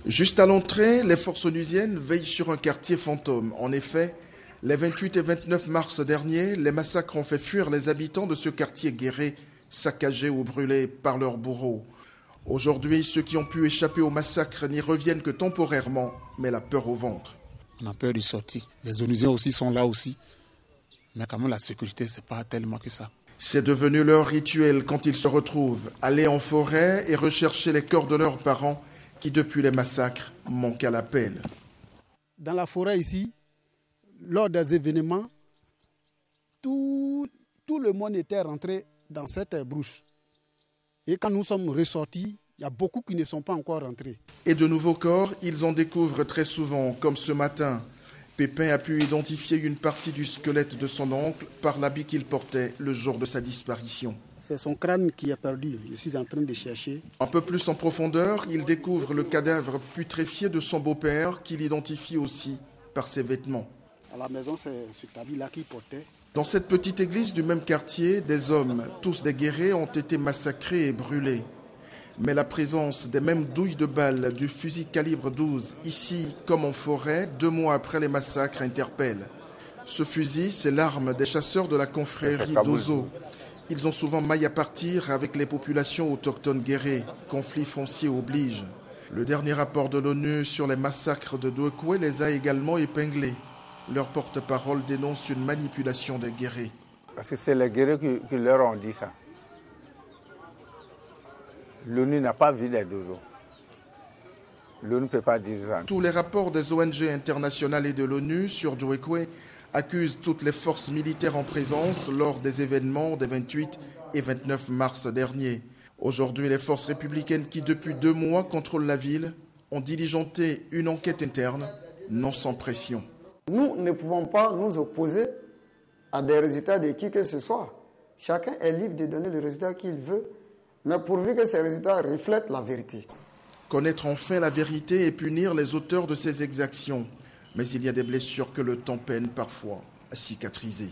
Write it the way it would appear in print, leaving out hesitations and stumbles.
Juste à l'entrée, les forces onusiennes veillent sur un quartier fantôme. En effet, les 28 et 29 mars dernier, les massacres ont fait fuir les habitants de ce quartier guéré, saccagé ou brûlé par leurs bourreaux. Aujourd'hui, ceux qui ont pu échapper au massacre n'y reviennent que temporairement, mais la peur au ventre. On a peur de sortir. Les Onusiens aussi sont là aussi. Mais quand même, la sécurité, c'est pas tellement que ça. C'est devenu leur rituel quand ils se retrouvent, aller en forêt et rechercher les corps de leurs parents qui, depuis les massacres, manquent à l'appel. Dans la forêt ici, lors des événements, tout le monde était rentré dans cette brouche. Et quand nous sommes ressortis, il y a beaucoup qui ne sont pas encore rentrés. Et de nouveaux corps, ils en découvrent très souvent, comme ce matin. Pépin a pu identifier une partie du squelette de son oncle par l'habit qu'il portait le jour de sa disparition. C'est son crâne qui est perdu. Je suis en train de chercher. Un peu plus en profondeur, il découvre le cadavre putréfié de son beau-père qu'il identifie aussi par ses vêtements. À la maison, c'est cet habit-là qu'il portait. Dans cette petite église du même quartier, des hommes, tous des guerriers, ont été massacrés et brûlés. Mais la présence des mêmes douilles de balles du fusil calibre 12, ici comme en forêt, 2 mois après les massacres, interpelle. Ce fusil, c'est l'arme des chasseurs de la confrérie d'Ozo. Ils ont souvent maille à partir avec les populations autochtones guerrées. Conflit foncier oblige. Le dernier rapport de l'ONU sur les massacres de Douekoué les a également épinglés. Leur porte-parole dénonce une manipulation des guerriers. Parce que c'est les guerriers qui leur ont dit ça. L'ONU n'a pas vu les Dozo. L'ONU ne peut pas dire ça. Tous les rapports des ONG internationales et de l'ONU sur Douekoué accusent toutes les forces militaires en présence lors des événements des 28 et 29 mars dernier. Aujourd'hui, les forces républicaines qui, depuis 2 mois, contrôlent la ville, ont diligenté une enquête interne, non sans pression. Nous ne pouvons pas nous opposer à des résultats de qui que ce soit. Chacun est libre de donner le résultat qu'il veut, mais pourvu que ces résultats reflètent la vérité. Connaître enfin la vérité et punir les auteurs de ces exactions. Mais il y a des blessures que le temps peine parfois à cicatriser.